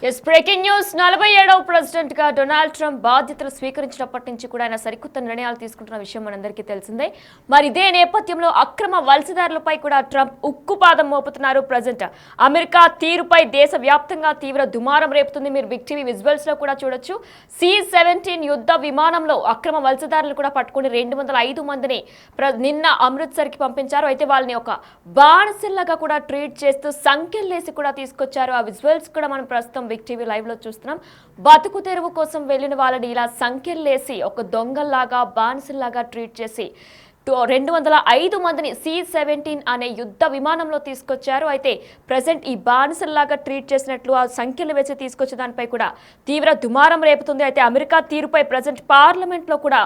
Breaking news 47వ president గా Donald Trump బాధ్యతలు స్వీకరించినప్పటి నుంచి కూడా ఆయన సరికొత్త నిర్ణయాలు తీసుకుంటున్న విషయం మనందరికీ తెలిసిందే. మరి ఇదే నేపథ్యంలో అక్రమ వలసదారులపై కూడా ట్రంప్ ఉక్కుపాదం మోపుతున్నారు. ప్రెసిడెంట్ అమెరికా తీరుపై దేశవ్యాప్తంగా తీవ్ర దుమారం రేపుతుంది. మీరు బిగ్ టీవీ విజువల్స్ లో కూడా చూడొచ్చు. C-17 యుద్ధ విమానంలో అక్రమ వలసదారులు కూడా పట్టుకుని 205 మందిని నిన్న అమృత్సర్ కి పంపించారు. అయితే వాళ్ళని ఒక బానిసల్లాగా కూడా ట్రీట్ చేస్తూ సంఖ్యలేసి కూడా తీసుకొచ్చారు. ఆ విజువల్స్ కూడా మనం ప్రస్తుతం బిగ్ టీవీ లైవ్ లో చూస్తున్నాం. బతుకు తెరువు కోసం వెళ్లిన వాళ్ళని ఇలా సంఖ్యలేసి ఒక దొంగల్లాగా బానిసల్లాగా ట్రీట్ చేసి 205 మందిని C-17 అనే యుద్ధ విమానంలో తీసుకొచ్చారు. అయితే ప్రెసెంట్ ఈ బానిసల్లాగా ట్రీట్ చేసినట్లు ఆ సంఖ్యలు వేసి తీసుకొచ్చే దానిపై కూడా తీవ్ర దుమారం రేపుతుంది. అయితే అమెరికా తీరుపై ప్రెసెంట్ పార్లమెంట్ లో కూడా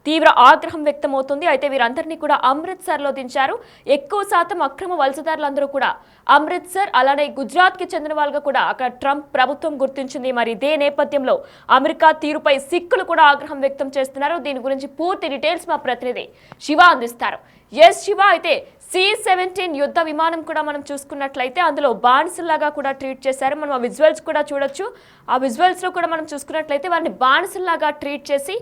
తీవ్ర ఆగ్రహం వ్యక్తమవుతుంది. అయితే వీరందరినీ కూడా అమృత్సర్ లో దించారు. ఎక్కువ శాతం అక్రమ వలసదారులందరూ కూడా అమృత్సర్ అలానే గుజరాత్ కి చెందిన వాళ్ళగా కూడా అక్కడ ట్రంప్ ప్రభుత్వం గుర్తించింది. మరి ఇదే నేపథ్యంలో అమెరికా తీరుపై సిక్కులు కూడా ఆగ్రహం వ్యక్తం చేస్తున్నారు. దీని గురించి పూర్తి డీటెయిల్స్ మా ప్రతినిధి శివ అందిస్తారు. శివ, అయితే C-17 యుద్ధ విమానం కూడా మనం చూసుకున్నట్లయితే అందులో బానిసల్లాగా కూడా ట్రీట్ చేశారు. మనం ఆ విజువల్స్ కూడా చూడొచ్చు. ఆ విజువల్స్ లో కూడా మనం చూసుకున్నట్లయితే వారిని బానిసల్లాగా ట్రీట్ చేసి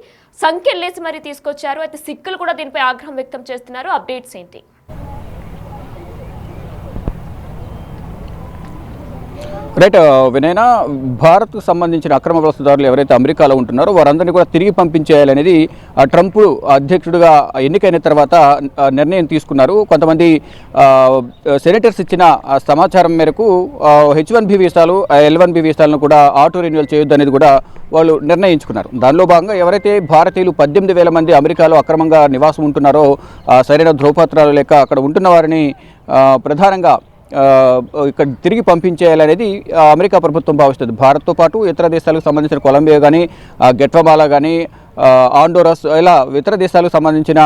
సంఖ్యలేసి మరీ తీసుకొచ్చారు. అయితే సిక్కులు కూడా దీనిపై ఆగ్రహం వ్యక్తం చేస్తున్నారు. అప్డేట్స్ ఏంటి? రైట్ వినయన, భారత్కు సంబంధించిన అక్రమ వలసదారులు ఎవరైతే అమెరికాలో ఉంటున్నారో వారందరినీ కూడా తిరిగి పంపించేయాలనేది ట్రంప్ అధ్యక్షుడిగా ఎన్నికైన తర్వాత నిర్ణయం తీసుకున్నారు. కొంతమంది సెనేటర్స్ ఇచ్చిన సమాచారం మేరకు H-1B వీసాలు L-1B వీసాలను కూడా ఆటో రెన్యువల్ చేయొద్దు అనేది కూడా వాళ్ళు నిర్ణయించుకున్నారు. దానిలో భాగంగా ఎవరైతే భారతీయులు 18,000 మంది అమెరికాలో అక్రమంగా నివాసం ఉంటున్నారో సరైన ధ్రువపత్రాలు లేక అక్కడ ఉంటున్న వారిని ప్రధానంగా ఇక్కడ తిరిగి పంపించేయాలనేది అమెరికా ప్రభుత్వం భావిస్తుంది. భారత్తో పాటు ఇతర దేశాలకు సంబంధించిన కొలంబియా కానీ గెట్వామాలా కానీ ఆండోరస్ ఇలా ఇతర దేశాలకు సంబంధించిన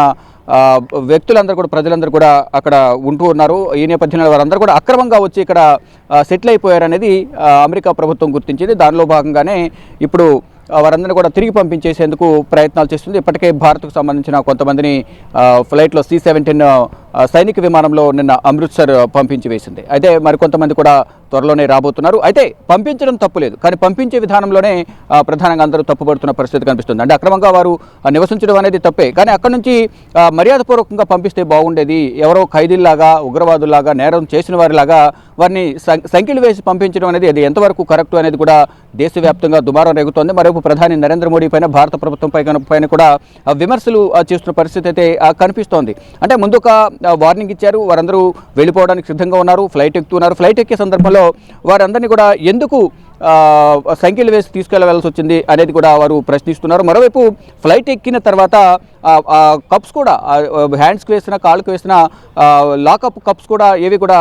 వ్యక్తులందరూ కూడా ప్రజలందరూ కూడా అక్కడ ఉంటూ ఉన్నారు. ఈ నేపథ్యంలో వారందరూ కూడా అక్రమంగా వచ్చి ఇక్కడ సెటిల్ అయిపోయారనేది అమెరికా ప్రభుత్వం గుర్తించింది. దానిలో భాగంగానే ఇప్పుడు వారందరినీ కూడా తిరిగి పంపించేసేందుకు ప్రయత్నాలు చేస్తుంది. ఇప్పటికే భారత్కు సంబంధించిన కొంతమందిని ఫ్లైట్లో C-17 సైనిక విమానంలో నిన్న అమృత్సర్ పంపించి వేసింది. అయితే మరికొంతమంది కూడా త్వరలోనే రాబోతున్నారు. అయితే పంపించడం తప్పులేదు, కానీ పంపించే విధానంలోనే ప్రధానంగా అందరూ తప్పుపడుతున్న పరిస్థితి కనిపిస్తుంది. అంటే అక్రమంగా వారు నివసించడం అనేది తప్పే, కానీ అక్కడి నుంచి మర్యాదపూర్వకంగా పంపిస్తే బాగుండేది. ఎవరో ఖైదీల్లాగా ఉగ్రవాదుల్లాగా నేరం చేసిన వారిలాగా వారిని సంఖ్యలు వేసి పంపించడం అనేది అది ఎంతవరకు కరెక్ట్ అనేది కూడా దేశవ్యాప్తంగా దుమారం రేగుతోంది. మరోవైపు ప్రధాని నరేంద్ర మోడీ పైన భారత ప్రభుత్వం పైన కూడా విమర్శలు చేస్తున్న పరిస్థితి అయితే కనిపిస్తోంది. అంటే ముందు ఒక వార్నింగ్ ఇచ్చారు, వారందరూ వెళ్ళిపోవడానికి సిద్ధంగా ఉన్నారు, ఫ్లైట్ ఎక్కుతున్నారు. ఫ్లైట్ ఎక్కే సందర్భంలో వారందరినీ కూడా ఎందుకు సంఖ్యలు వేసి తీసుకెళ్లవలసి వచ్చింది అనేది కూడా వారు ప్రశ్నిస్తున్నారు. మరోవైపు ఫ్లైట్ ఎక్కిన తర్వాత కప్స్ కూడా హ్యాండ్స్కి వేసిన కాళ్ళకు వేసిన లాకప్ కప్స్ కూడా ఏవి కూడా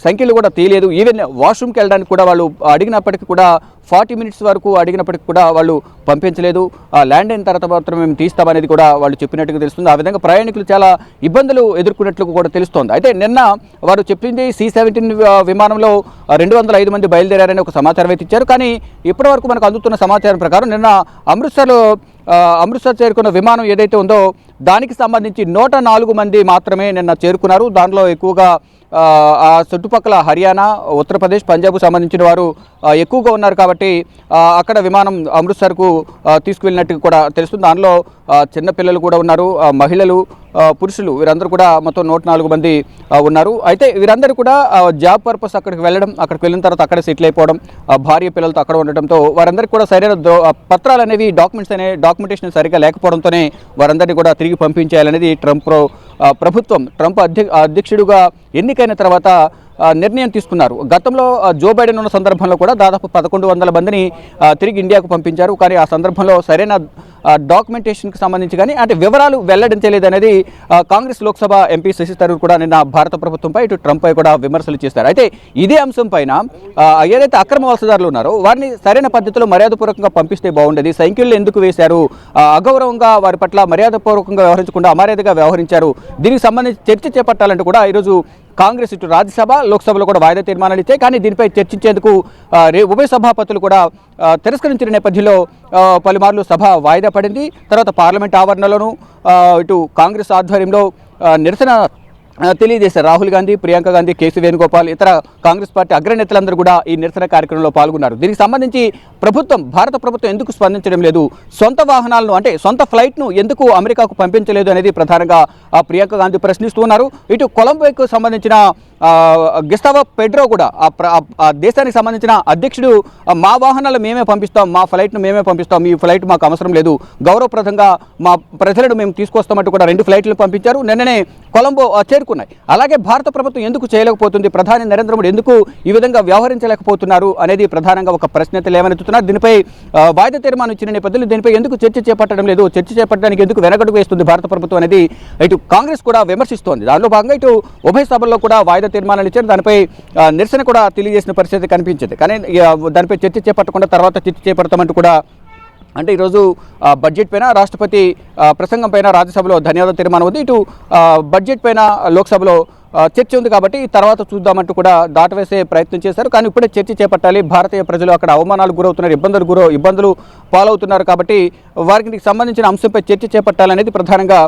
సంఖ్యలు కూడా తీయలేదు. ఈవెన్ వాష్రూమ్కి వెళ్ళడానికి కూడా వాళ్ళు అడిగినప్పటికీ కూడా 40 మినిట్స్ వరకు అడిగినప్పటికీ కూడా వాళ్ళు పంపించలేదు. ల్యాండ్ అయిన తర్వాత మాత్రం మేము తీస్తామనేది కూడా వాళ్ళు చెప్పినట్టుగా తెలుస్తుంది. ఆ విధంగా ప్రయాణికులు చాలా ఇబ్బందులు ఎదుర్కొన్నట్లు కూడా తెలుస్తోంది. అయితే నిన్న వారు చెప్పింది C-17 విమానంలో 205 మంది బయలుదేరారని ఒక సమాచారం అయితే ఇచ్చారు. కానీ ఇప్పటివరకు మనకు అందుతున్న సమాచారం ప్రకారం నిన్న అమృత్సర్ చేరుకున్న విమానం ఏదైతే ఉందో దానికి సంబంధించి 104 మంది మాత్రమే నిన్న చేరుకున్నారు. దానిలో ఎక్కువగా ఆ చుట్టుపక్కల హర్యానా, ఉత్తరప్రదేశ్, పంజాబ్కు సంబంధించిన వారు ఎక్కువగా ఉన్నారు. కాబట్టి అక్కడ విమానం అమృత్సర్కు తీసుకువెళ్ళినట్టు కూడా తెలుస్తుంది. దానిలో చిన్నపిల్లలు కూడా ఉన్నారు, మహిళలు, పురుషులు వీరందరూ కూడా మొత్తం 104 మంది ఉన్నారు. అయితే వీరందరూ కూడా జాబ్ పర్పస్ అక్కడికి అక్కడికి వెళ్ళిన తర్వాత అక్కడ సెటిల్ అయిపోవడం, భార్య పిల్లలతో అక్కడ ఉండటంతో వారందరికీ కూడా సరైన పత్రాలు అనేవి డాక్యుమెంటేషన్ సరిగ్గా లేకపోవడంతోనే వారందరినీ కూడా తిరిగి పంపించేయాలనేది ట్రంప్ అధ్యక్షుడిగా ఎన్నికైన తర్వాత నిర్ణయం తీసుకున్నారు. గతంలో జో బైడెన్ ఉన్న సందర్భంలో కూడా దాదాపు 1100 మందిని తిరిగి ఇండియాకు పంపించారు. కానీ ఆ సందర్భంలో సరైన డాక్యుమెంటేషన్కి సంబంధించి కానీ అంటే వివరాలు వెల్లడించలేదనేది కాంగ్రెస్ లోక్సభ ఎంపీ శశి థరూర్ కూడా నిన్న భారత ప్రభుత్వంపై ఇటు ట్రంప్ పై కూడా విమర్శలు చేశారు. అయితే ఇదే అంశం పైన ఏదైతే అక్రమ వలసదారులు ఉన్నారో వారిని సరైన పద్ధతిలో మర్యాదపూర్వకంగా పంపిస్తే బాగుండేది, సంఖ్యలు ఎందుకు వేశారు, అగౌరవంగా వారి పట్ల మర్యాదపూర్వకంగా వ్యవహరించకుండా అమర్యాదగా వ్యవహరించారు, దీనికి సంబంధించి చర్చ చేపట్టాలంటూ కూడా ఈరోజు కాంగ్రెస్ ఇటు రాజ్యసభ, లోక్సభలో కూడా వాయిదా తీర్మానాలు ఇచ్చాయి. కానీ దీనిపై చర్చించేందుకు ఉభయ సభాపతులు కూడా తిరస్కరించిన నేపథ్యంలో పలుమార్లు సభ వాయిదా పడింది. తర్వాత పార్లమెంట్ ఆవరణలోనూ ఇటు కాంగ్రెస్ ఆధ్వర్యంలో నిరసన తెలియజేశారు. రాహుల్ గాంధీ, ప్రియాంక గాంధీ, కేసీ వేణుగోపాల్, ఇతర కాంగ్రెస్ పార్టీ అగ్రనేతలందరూ కూడా ఈ నిరసన కార్యక్రమంలో పాల్గొన్నారు. దీనికి సంబంధించి భారత ప్రభుత్వం ఎందుకు స్పందించడం లేదు, సొంత వాహనాలను అంటే సొంత ఫ్లైట్ను ఎందుకు అమెరికాకు పంపించలేదు అనేది ప్రధానంగా ప్రియాంక గాంధీ ప్రశ్నిస్తున్నారు. ఇటు కొలంబోకు సంబంధించిన గిస్టావో పెడ్రో కూడా ఆ దేశానికి సంబంధించిన అధ్యక్షుడు మా వాహనాలు మేమే పంపిస్తాం, మా ఫ్లైట్ను మేమే పంపిస్తాం, మీ ఫ్లైట్ మాకు అవసరం లేదు, గౌరవప్రదంగా మా ప్రజలను మేము తీసుకొస్తామంటూ కూడా 2 ఫ్లైట్లు పంపించారు. నిన్ననే కొలంబో చేరుకున్నాయి. అలాగే భారత ప్రభుత్వం ఎందుకు చేయలేకపోతుంది, ప్రధాని నరేంద్ర మోడీ ఎందుకు ఈ విధంగా వ్యవహరించలేకపోతున్నారు అనేది ప్రధానంగా ఒక ప్రశ్న లేవనెత్తుతున్నారు. దీనిపై వాయిదా తీర్మానం ఇచ్చిన నేపథ్యంలో దీనిపై ఎందుకు చర్చ చేపట్టడం లేదు, చర్చ చేపట్టడానికి ఎందుకు వెనకడుగు వేస్తుంది భారత ప్రభుత్వం అనేది ఇటు కాంగ్రెస్ కూడా విమర్శిస్తోంది. దానిలో భాగంగా ఇటు ఉభయ సభల్లో కూడా వాయిదా తీర్మానాలు ఇచ్చారు. దానిపై నిరసన కూడా తెలియజేసిన పరిస్థితి కనిపించింది. కానీ దానిపై చర్చ చేపట్టకుండా తర్వాత చర్చ చేపడతామంటూ కూడా అంటే ఈరోజు బడ్జెట్ పైన రాష్ట్రపతి ప్రసంగం పైన రాజ్యసభలో ధన్యవాద తీర్మానం ఉంది. ఇటు బడ్జెట్ పైన లోక్సభలో చర్చ ఉంది కాబట్టి తర్వాత చూద్దామంటూ కూడా దాటవేసే ప్రయత్నం చేశారు. కానీ ఇప్పుడే చర్చ చేపట్టాలి, భారతీయ ప్రజలు అక్కడ అవమానాలు గురవుతున్నారు, ఇబ్బందులు పాలవుతున్నారు కాబట్టి వారికి సంబంధించిన అంశంపై చర్చ చేపట్టాలనేది ప్రధానంగా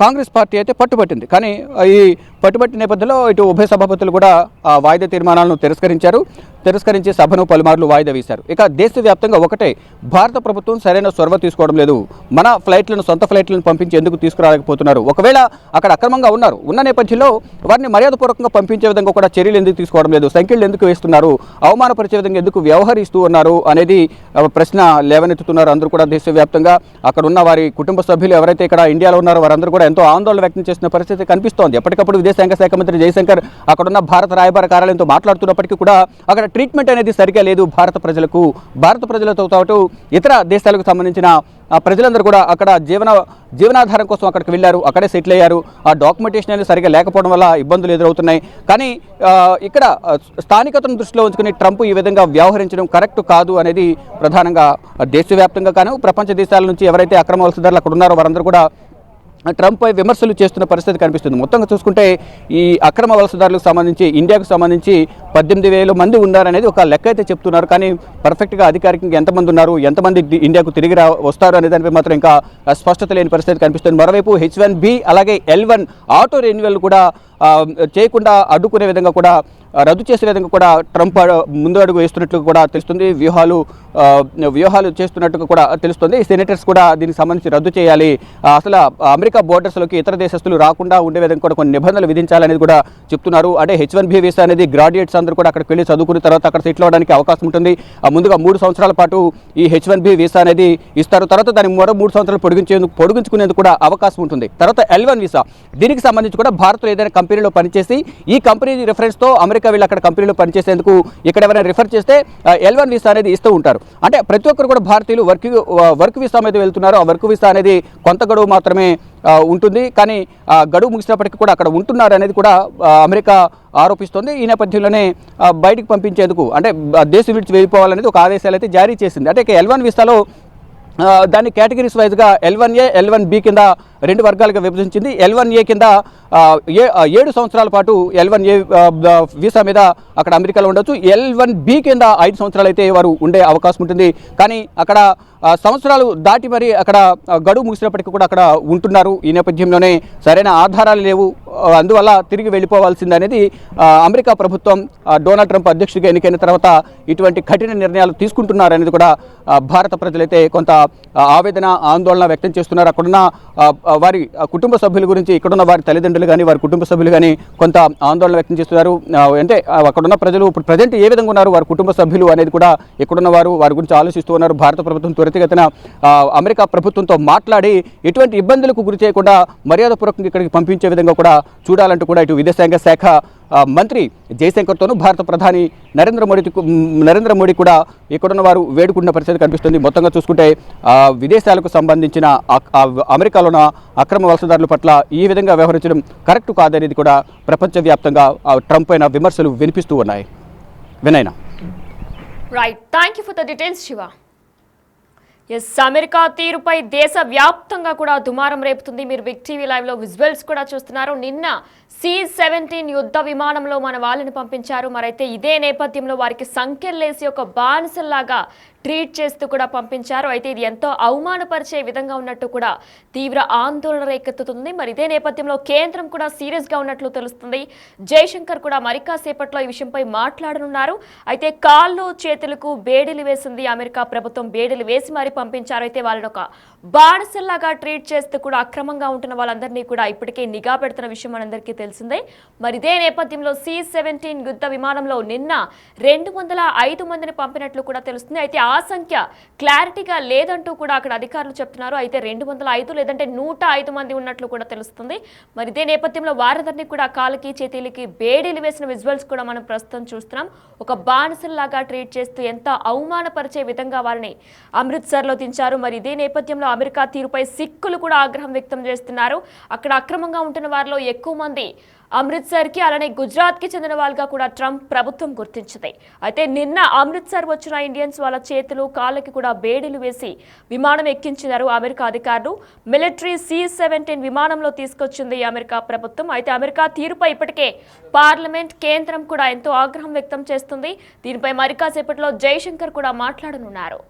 కాంగ్రెస్ పార్టీ అయితే పట్టుబట్టింది. కానీ ఈ పట్టుబట్టిన నేపథ్యంలో ఇటు ఉభయ సభాపతులు కూడా వాయిదా తీర్మానాలను తిరస్కరించి సభను పలుమార్లు వాయిదా వేశారు. ఇక దేశవ్యాప్తంగా ఒకటే, భారత ప్రభుత్వం సరైన చొరవ తీసుకోవడం లేదు, మన సొంత ఫ్లైట్లను పంపించి ఎందుకు తీసుకురాలేకపోతున్నారు, ఒకవేళ అక్కడ అక్రమంగా ఉన్న నేపథ్యంలో వారిని మర్యాదపూర్వకంగా పంపించే విధంగా కూడా చర్యలు ఎందుకు తీసుకోవడం లేదు, సంఖ్యలు ఎందుకు వేస్తున్నారు, అవమానపరిచే విధంగా ఎందుకు వ్యవహరిస్తూ ఉన్నారు అనేది ప్రశ్న లేవనెత్తుతున్నారు. అందరూ కూడా దేశవ్యాప్తంగా అక్కడ ఉన్న వారి కుటుంబ సభ్యులు ఎవరైతే ఇక్కడ ఇండియాలో ఉన్నారో వారందరూ కూడా ఎంతో ఆందోళన వ్యక్తం చేసిన పరిస్థితి కనిపిస్తోంది. ఎప్పటికప్పుడు విదేశాంగ శాఖ మంత్రి జయశంకర్ అక్కడున్న భారత రాయబార కార్యాలయంతో మాట్లాడుతున్నప్పటికీ కూడా అక్కడ ట్రీట్మెంట్ అనేది సరిగా లేదు. భారత ప్రజలతో పాటు ఇతర దేశాలకు సంబంధించిన ప్రజలందరూ కూడా అక్కడ జీవనాధారం కోసం అక్కడికి వెళ్ళారు, అక్కడే సెటిల్ అయ్యారు. ఆ డాక్యుమెంటేషన్ అనేది సరిగా లేకపోవడం వల్ల ఇబ్బందులు ఎదురవుతున్నాయి. కానీ ఇక్కడ స్థానికతను దృష్టిలో ఉంచుకుని ట్రంప్ ఈ విధంగా వ్యవహరించడం కరెక్ట్ కాదు అనేది ప్రధానంగా దేశవ్యాప్తంగా కానీ ప్రపంచ దేశాల నుంచి ఎవరైతే అక్రమ వలసదారులు అక్కడ ఉన్నారో వారందరూ కూడా ట్రంప్పై విమర్శలు చేస్తున్న పరిస్థితి కనిపిస్తుంది. మొత్తంగా చూసుకుంటే ఈ అక్రమ వలసదారులకు సంబంధించి ఇండియాకు సంబంధించి 18,000 మంది ఉన్నారనేది ఒక లెక్క అయితే చెప్తున్నారు. కానీ పర్ఫెక్ట్గా అధికారికంగా ఎంతమంది ఉన్నారు, ఎంతమంది ఇండియాకు తిరిగి వస్తారు అనే దానిపై మాత్రం ఇంకా స్పష్టత లేని పరిస్థితి కనిపిస్తుంది. మరోవైపు H1B అలాగే L1 ఆటో రెన్యువల్ కూడా చేయకుండా అడ్డుకునే విధంగా కూడా రద్దు చేసే విధంగా కూడా ట్రంప్ ముందు అడుగు వేస్తున్నట్లు కూడా తెలుస్తుంది. వ్యూహాలు చేస్తున్నట్టుగా కూడా తెలుస్తుంది. సెనేటర్స్ కూడా దీనికి సంబంధించి రద్దు చేయాలి, అసలు అమెరికా బోర్డర్స్లోకి ఇతర దేశస్తులు రాకుండా ఉండే విధంగా కూడా కొన్ని నిబంధనలు విధించాలనేది కూడా చెప్తున్నారు. అంటే H1B వీసా అనేది గ్రాడ్యుయేట్స్ అందరూ కూడా అక్కడికి వెళ్ళి చదువుకున్న తర్వాత అక్కడ సెటిల్ అవడానికి అవకాశం ఉంటుంది. ముందుగా 3 సంవత్సరాల పాటు ఈ H1B వీసా అనేది ఇస్తారు. తర్వాత దాన్ని మరో 3 సంవత్సరాలు పొడిగించుకునేందుకు కూడా అవకాశం ఉంటుంది. తర్వాత L1 వీసా, దీనికి సంబంధించి కూడా భారత్లో ఏదైనా కంపెనీలో పనిచేసి ఈ కంపెనీ రిఫరెన్స్తో అమెరికా వీళ్ళు అక్కడ కంపెనీలో పనిచేసేందుకు ఇక్కడ ఎవరైనా రిఫర్ చేస్తే L1 వీసా అనేది ఇస్తూ ఉంటారు. అంటే ప్రతి ఒక్కరు కూడా భారతీయులు వర్క్ వీసా మీద వెళ్తున్నారు. ఆ వర్క్ వీసా అనేది కొంత గడువు మాత్రమే ఉంటుంది. కానీ గడువు ముగిసినప్పటికీ కూడా అక్కడ ఉంటున్నారు అనేది కూడా అమెరికా ఆరోపిస్తోంది. ఈ నేపథ్యంలోనే బయటికి పంపించేందుకు అంటే దేశం విడిచి వెళ్ళిపోవాలనేది ఒక ఆదేశాలు అయితే జారీ చేసింది. అంటే L1 వీసాలో దాన్ని కేటగిరీస్ వైజ్గా L1A, L1B కింద 2 వర్గాలుగా విభజించింది. L1A కింద 7 సంవత్సరాల పాటు L1A వీసా మీద అక్కడ అమెరికాలో ఉండొచ్చు. L1B కింద 5 సంవత్సరాలు అయితే వారు ఉండే అవకాశం ఉంటుంది. కానీ అక్కడ సంవత్సరాలు దాటి మరి అక్కడ గడువు ముగిసినప్పటికీ కూడా అక్కడ ఉంటున్నారు. ఈ నేపథ్యంలోనే సరైన ఆధారాలు లేవు, అందువల్ల తిరిగి వెళ్ళిపోవాల్సింది అనేది అమెరికా ప్రభుత్వం డొనాల్డ్ ట్రంప్ అధ్యక్షుడిగా ఎన్నికైన తర్వాత ఇటువంటి కఠిన నిర్ణయాలు తీసుకుంటున్నారు అనేది కూడా భారత ప్రజలైతే కొంత ఆవేదన ఆందోళన వ్యక్తం చేస్తున్నారు. అక్కడున్న వారి కుటుంబ సభ్యుల గురించి ఇక్కడున్న వారి తల్లిదండ్రులు కానీ వారి కుటుంబ సభ్యులు కానీ కొంత ఆందోళన వ్యక్తం చేస్తున్నారు. అంటే అక్కడున్న ప్రజలు ఇప్పుడు ప్రజెంట్ ఏ విధంగా ఉన్నారు, వారి కుటుంబ సభ్యులు అనేది కూడా ఇక్కడున్న వారి గురించి ఆలోచిస్తూ ఉన్నారు. భారత ప్రభుత్వం త్వరితగతిన అమెరికా ప్రభుత్వంతో మాట్లాడి ఎటువంటి ఇబ్బందులకు గురి చేయకుండా మర్యాదపూర్వకంగా ఇక్కడికి పంపించే విధంగా కూడా చూడాలంటూ కూడా ఇటు విదేశాంగ శాఖ మంత్రి జయశంకర్తోనూ భారత ప్రధాని నరేంద్ర మోడీ కూడా ఇక్కడున్న వారు వేడుకున్న పరిస్థితి కనిపిస్తుంది. మొత్తంగా చూసుకుంటే విదేశాలకు సంబంధించిన అమెరికాలో ఉన్న అక్రమ వలసదారుల పట్ల ఈ విధంగా వ్యవహరించడం కరెక్ట్ కాదనేది కూడా ప్రపంచవ్యాప్తంగా ట్రంప్ పైన విమర్శలు వినిపిస్తూ ఉన్నాయి. వినయనా. Right, thank you for the details Shiva. Yes, America తీరుపై దేశవ్యాప్తంగా కూడా దుమారం రేపుతుంది. మీరు బిగ్ టీవీ లైవ్లో విజువల్స్ కూడా చూస్తున్నారు. నిన్న C-17 యుద్ధ విమానంలో మన వాళ్ళని పంపించారు. మరైతే ఇదే నేపథ్యంలో వారికి సంఖ్యలేసి ఒక బానిసల్లాగా ట్రీట్ చేస్తూ కూడా పంపించారు. అయితే ఇది ఎంతో అవమానపరిచే విధంగా ఉన్నట్టు కూడా తీవ్ర ఆందోళన రేకెత్తుతుంది. మరి ఇదే నేపథ్యంలో కేంద్రం కూడా సీరియస్ గా ఉన్నట్లు తెలుస్తుంది. జైశంకర్ కూడా మరి కాసేపట్లో ఈ విషయంపై మాట్లాడనున్నారు. అయితే కాళ్ళు చేతులకు బేడీలు వేసింది అమెరికా ప్రభుత్వం. బేడీలు వేసి మరి పంపించారు. అయితే వాళ్ళని ఒక బానిసల్లాగా ట్రీట్ చేస్తూ కూడా అక్రమంగా ఉంటున్న వాళ్ళందరినీ కూడా ఇప్పటికే నిఘా పెడుతున్న విషయం మనందరికీ తెలిసిందే. మరి ఇదే నేపథ్యంలో C-17 యుద్ధ విమానంలో నిన్న 205 మందిని పంపినట్లు కూడా తెలుస్తుంది. అయితే ఆ సంఖ్య క్లారిటీగా లేదంటూ కూడా అక్కడ అధికారులు చెప్తున్నారు. అయితే 205 లేదంటే 105 మంది ఉన్నట్లు కూడా తెలుస్తుంది. మరి ఇదే నేపథ్యంలో వారందరినీ కూడా కాళ్ళకి చేతులకి బేడీలు వేసిన విజువల్స్ కూడా మనం ప్రస్తుతం చూస్తున్నాం. ఒక బానిసల్లాగా ట్రీట్ చేస్తూ ఎంత అవమానపరిచే విధంగా వారిని అమృత్సర్లో దించారు. మరి ఇదే నేపథ్యంలో అమెరికా తీరుపై సిక్కులు కూడా ఆగ్రహం వ్యక్తం చేస్తున్నారు. అక్కడ అక్రమంగా ఉంటున్న వారిలో ఎక్కువ మంది అమృత్సర్కి అలానే గుజరాత్కి చెందిన వాళ్ళుగా కూడా ట్రంప్ ప్రభుత్వం గుర్తించింది. అయితే నిన్న అమృత్సర్ వచ్చిన ఇండియన్స్ వాళ్ళ చేతులు కాళ్ళకి కూడా బేడీలు వేసి విమానం ఎక్కించినారు అమెరికా అధికారులు. మిలిటరీ C-17 విమానంలో తీసుకొచ్చింది అమెరికా ప్రభుత్వం. అయితే అమెరికా తీరుపై ఇప్పటికే పార్లమెంట్ కేంద్రం కూడా ఎంతో ఆగ్రహం వ్యక్తం చేస్తుంది. దీనిపై మరి కాసేపట్లో జైశంకర్ కూడా మాట్లాడనున్నారు.